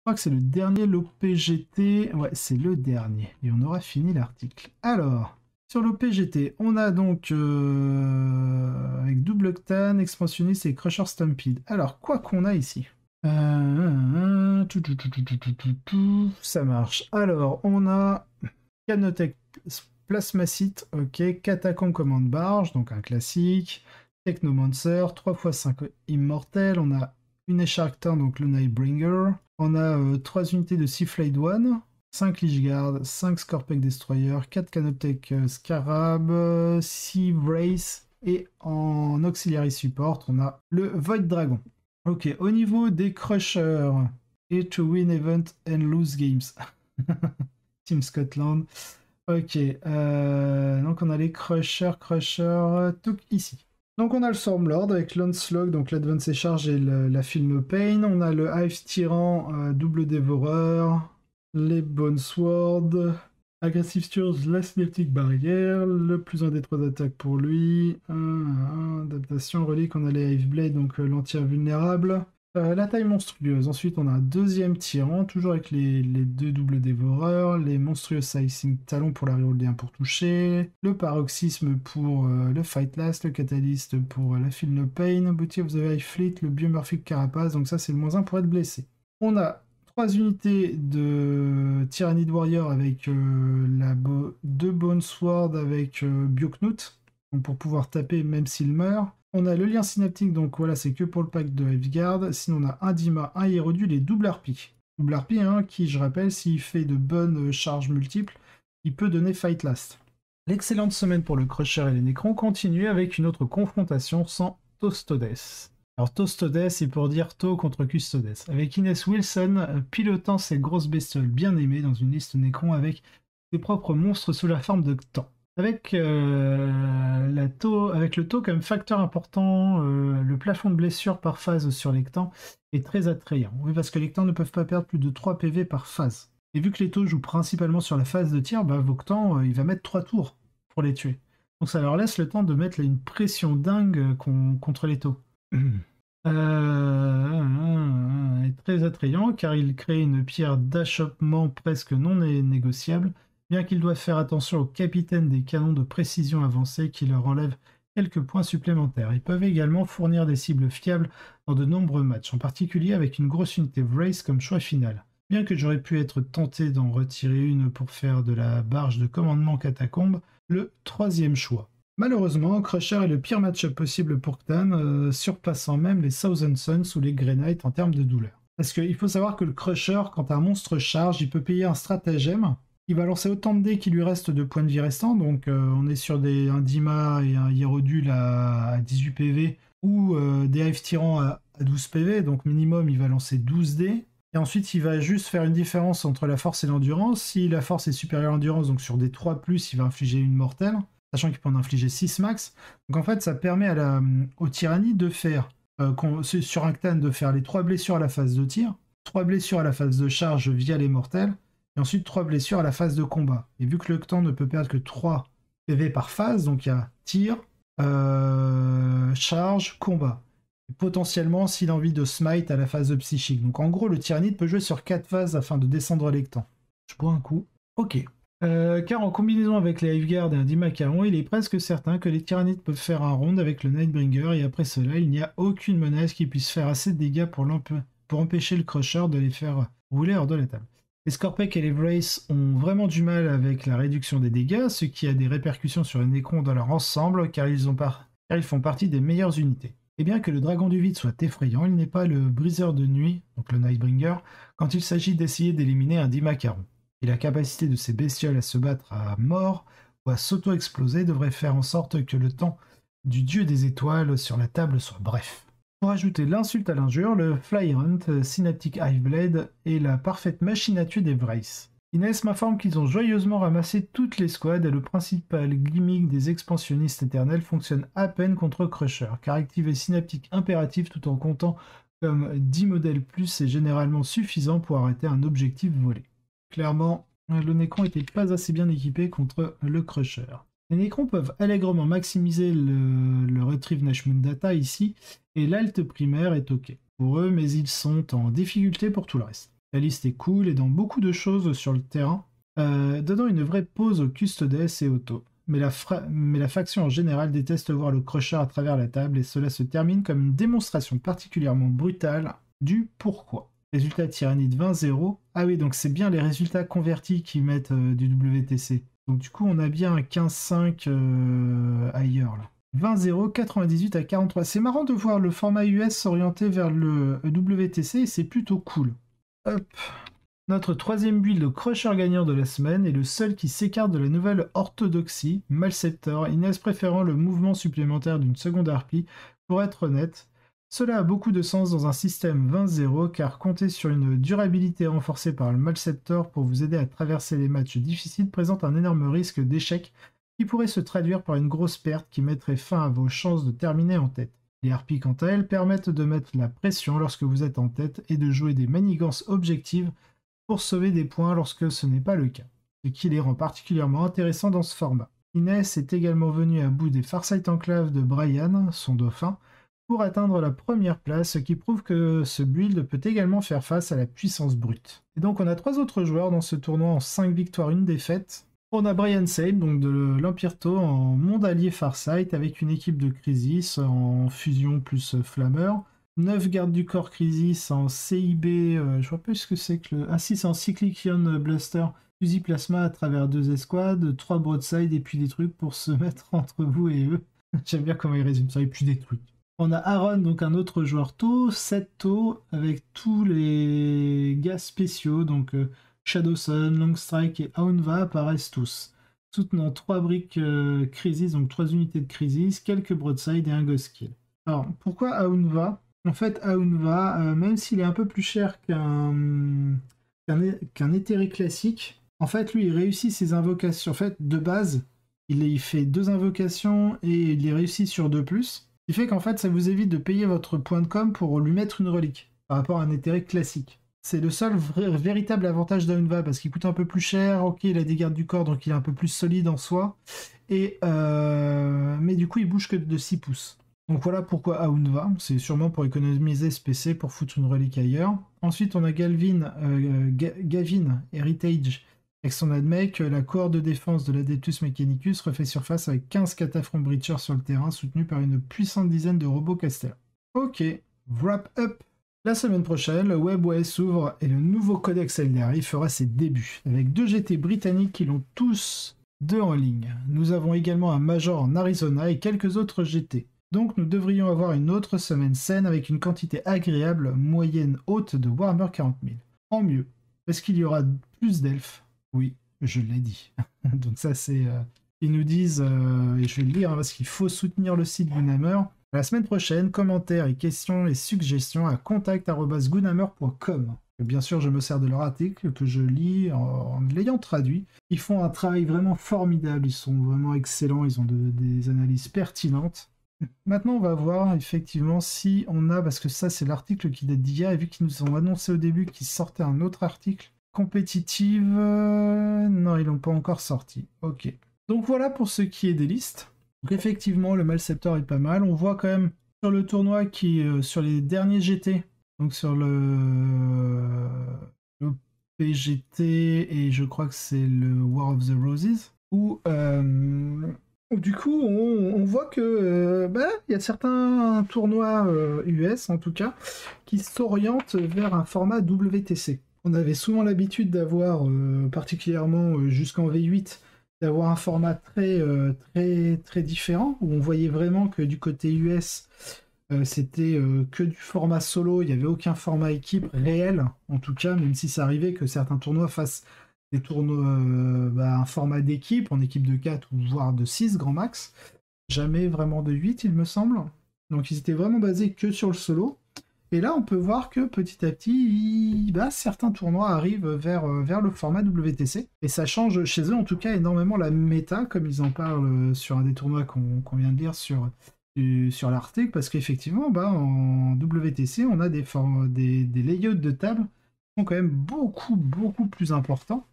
crois que c'est le dernier l'OPGT. Ouais, c'est le dernier. Et on aura fini l'article. Alors, sur l'OPGT, on a donc avec double octane, expansionniste et crusher stampede. Alors, quoi qu'on a ici ça marche. Alors, on a Canotech Plasmacite, ok. Catacombe Commande Barge, donc un classique. Technomancer, 3x5 Immortel. On a une écharpteur, donc le Nightbringer. On a 3 unités de Seaflight One, 5 Lichguard, 5 Scorpec Destroyer, 4 Canoptech Scarab, 6 Brace. Et en Auxiliary Support, on a le Void Dragon. Ok, au niveau des Crushers, et to win event and lose games. Team Scotland. Ok, donc on a les Crushers, tout ici. Donc on a le Stormlord avec l'Onslaught, donc l'Advance Charge et la Feel No Pain. On a le Hive Tyran, double dévoreur, les Bone Sword, Aggressive Sturge, la Cinétique Barrière, le plus un des 3 attaques pour lui. Adaptation, relique, on a les Hive Blade, donc l'anti-invulnérable. La taille monstrueuse. Ensuite, on a un deuxième tyran, toujours avec les 2 doubles dévoreurs, les monstrueux sizing talons pour la reroll des 1 pour toucher, le paroxysme pour le Fight Last, le catalyst pour la Feel No Pain, Booty of the Hive Fleet, le biomorphique carapace, donc ça c'est le -1 pour être blessé. On a 3 unités de Tyrannid Warrior avec 2 Bone Sword avec Bioknut, donc pour pouvoir taper même s'il meurt. On a le lien synaptique, donc voilà, c'est que pour le pack de Hiveguard. Sinon, on a un Dima, un Hierodule et double harpie. Double harpie, hein, qui, je rappelle, s'il fait de bonnes charges multiples, il peut donner Fight Last. L'excellente semaine pour le Crusher et les Nécrons continue avec une autre confrontation sans Tostodes. Alors Tostodes, c'est pour dire To contre Custodes. Avec Inès Wilson pilotant ces grosses bestioles bien aimées dans une liste Nécron avec ses propres monstres sous la forme de temps. Avec, avec le taux comme facteur important, le plafond de blessure par phase sur Lectans est très attrayant. Oui, parce que Lectans ne peuvent pas perdre plus de 3 PV par phase. Et vu que les taux jouent principalement sur la phase de tir, bah, Voctan, il va mettre 3 tours pour les tuer. Donc ça leur laisse le temps de mettre une pression dingue contre les taux. Est très attrayant car il crée une pierre d'achoppement presque non négociable, bien qu'ils doivent faire attention aux capitaines des canons de précision avancés qui leur enlèvent quelques points supplémentaires. Ils peuvent également fournir des cibles fiables dans de nombreux matchs, en particulier avec une grosse unité Vrace comme choix final. Bien que j'aurais pu être tenté d'en retirer une pour faire de la barge de commandement catacombe, le 3e choix. Malheureusement, Crusher est le pire match-up possible pour Cthulhu, surpassant même les Thousand Suns ou les Grey Knight en termes de douleur. Parce qu'il faut savoir que le Crusher, quand un monstre charge, il peut payer un stratagème. Il va lancer autant de dés qu'il lui reste de points de vie restants, donc on est sur un Dima et un Hierodule à 18 PV, ou des Hive Tyrans à 12 PV, donc minimum il va lancer 12 dés. Et ensuite il va juste faire une différence entre la force et l'endurance. Si la force est supérieure à l'endurance, donc sur des 3+, il va infliger une mortelle, sachant qu'il peut en infliger 6 max. Donc en fait ça permet aux tyrannies de faire, sur un Cthulhu, de faire les 3 blessures à la phase de tir, 3 blessures à la phase de charge via les mortels, et ensuite 3 blessures à la phase de combat. Et vu que le Cthulhu ne peut perdre que 3 PV par phase, donc il y a tir, charge, combat. Et potentiellement s'il a envie de smite à la phase de psychique. Donc en gros le tyrannide peut jouer sur 4 phases afin de descendre les Cthulhu. Je bois un coup. Ok. Car en combinaison avec les Hiveguard et un Dimacaron, il est presque certain que les tyrannides peuvent faire un round avec le Nightbringer, et après cela, il n'y a aucune menace qui puisse faire assez de dégâts pour empêcher le Crusher de les faire rouler hors de la table. Les Scorpec et les Vrace ont vraiment du mal avec la réduction des dégâts, ce qui a des répercussions sur les Nécrons dans leur ensemble, car ils font partie des meilleures unités. Et bien que le Dragon du Vide soit effrayant, il n'est pas le Briseur de Nuit, donc le Nightbringer, quand il s'agit d'essayer d'éliminer un Dimacaron. Et la capacité de ces bestioles à se battre à mort ou à s'auto-exploser devrait faire en sorte que le temps du dieu des étoiles sur la table soit bref. Pour ajouter l'insulte à l'injure, le Flyhunt, Synaptic Hiveblade est la parfaite machine à tuer des Vrace. Inès m'informe qu'ils ont joyeusement ramassé toutes les squads et le principal gimmick des expansionnistes éternels fonctionne à peine contre Crusher, car activer Synaptic impératif tout en comptant comme 10 modèles plus est généralement suffisant pour arrêter un objectif volé. Clairement, le Nécron n'était pas assez bien équipé contre le Crusher. Les Nécrons peuvent allègrement maximiser le Retrieve Nashmoon Data ici, et l'alt primaire est ok pour eux, mais ils sont en difficulté pour tout le reste. La liste est cool et dans beaucoup de choses sur le terrain, donnant une vraie pause aux custodes et auto. Mais la faction en général déteste voir le crusher à travers la table et cela se termine comme une démonstration particulièrement brutale du pourquoi. Résultat Tyrannide 20-0. Ah oui, donc c'est bien les résultats convertis qui mettent du WTC. Donc du coup, on a bien un 15-5 ailleurs là. 20-0, 98 à 43. C'est marrant de voir le format US s'orienter vers le WTC et c'est plutôt cool. Hop. Notre troisième build, le crusher gagnant de la semaine, est le seul qui s'écarte de la nouvelle orthodoxie, Malceptor, Inès préférant le mouvement supplémentaire d'une seconde harpie. Pour être honnête, cela a beaucoup de sens dans un système 20-0 car compter sur une durabilité renforcée par le Malceptor pour vous aider à traverser les matchs difficiles présente un énorme risque d'échec qui pourrait se traduire par une grosse perte qui mettrait fin à vos chances de terminer en tête. Les harpies, quant à elles, permettent de mettre la pression lorsque vous êtes en tête et de jouer des manigances objectives pour sauver des points lorsque ce n'est pas le cas, ce qui les rend particulièrement intéressants dans ce format. Inès est également venue à bout des Farsight Enclave de Brian, son dauphin, pour atteindre la première place, ce qui prouve que ce build peut également faire face à la puissance brute. Et donc on a 3 autres joueurs dans ce tournoi en 5 victoires, 1 défaite. On a Brian Sale, donc de l'Empirto, en monde allié Farsight, avec une équipe de Crisis en fusion plus Flammeur. 9 gardes du corps Crisis en CIB, je vois pas ce que c'est que le... Ah si, c'est en Cyclic Ion Blaster, fusil plasma à travers 2 escouades, 3 broadside et puis des trucs pour se mettre entre vous et eux. J'aime bien comment ils résument ça, et puis des trucs. On a Aaron, donc un autre joueur taux, 7 taux, avec tous les gars spéciaux, donc Shadow Sun, Long Strike et Aunva apparaissent tous, soutenant 3 briques Crisis, donc 3 unités de Crisis, quelques broadside et un Ghost Kill. Alors, pourquoi Aunva? En fait, Aunva, même s'il est un peu plus cher qu'un éthéré classique, en fait, lui, il réussit ses invocations. En fait, de base, il fait 2 invocations et il les réussit sur 2+. Ce qui fait qu'en fait, ça vous évite de payer votre point de com pour lui mettre une relique, par rapport à un éthéré classique. C'est le seul véritable avantage d'Aunva, parce qu'il coûte un peu plus cher, ok, il a des gardes du corps, donc il est un peu plus solide en soi, et mais du coup, il bouge que de 6 pouces. Donc voilà pourquoi Aunva, c'est sûrement pour économiser ce PC pour foutre une relique ailleurs. Ensuite on a Gavin Heritage avec son admech, la cohorte de défense de l'Adeptus Mechanicus refait surface avec 15 cataphrons breachers sur le terrain soutenus par une puissante dizaine de robots castellers. Ok, wrap up. La semaine prochaine, le WebOS s'ouvre et le nouveau codex Eldari fera ses débuts, avec 2 GT britanniques qui l'ont tous 2 en ligne. Nous avons également un Major en Arizona et quelques autres GT. Donc nous devrions avoir une autre semaine saine avec une quantité agréable, moyenne haute de Warhammer 40 000. En mieux, est-ce qu'il y aura plus d'elfes? Oui, je l'ai dit. Donc ça c'est... Ils nous disent, et je vais le lire parce qu'il faut soutenir le site Gunhammer. La semaine prochaine, commentaires et questions et suggestions à contact@gunhammer.com. Bien sûr, je me sers de leur article que je lis en l'ayant traduit. Ils font un travail vraiment formidable, ils sont vraiment excellents, ils ont des analyses pertinentes. Maintenant, on va voir effectivement si on a, parce que ça c'est l'article qui date d'hier, et vu qu'ils nous ont annoncé au début qu'ils sortaient un autre article, compétitive, non, ils l'ont pas encore sorti. Ok. Donc voilà pour ce qui est des listes. Donc effectivement, le Malceptor est pas mal. On voit quand même sur le tournoi qui, sur les derniers GT, donc sur le PGT et je crois que c'est le War of the Roses, où du coup on voit que il y a certains tournois US en tout cas qui s'orientent vers un format WTC. On avait souvent l'habitude d'avoir, particulièrement jusqu'en V8, d'avoir un format très différent, où on voyait vraiment que du côté US, c'était que du format solo, il n'y avait aucun format équipe réel, en tout cas, même si ça arrivait que certains tournois fassent des tournois, un format d'équipe, en équipe de 4 ou voire de 6 grand max, jamais vraiment de 8 il me semble, donc ils étaient vraiment basés que sur le solo. Et là, on peut voir que petit à petit, certains tournois arrivent vers le format WTC. Et ça change chez eux, en tout cas, énormément la méta, comme ils en parlent sur un des tournois qu'on vient de lire sur l'article. Parce qu'effectivement, en WTC, on a des layouts de table qui sont quand même beaucoup plus importants.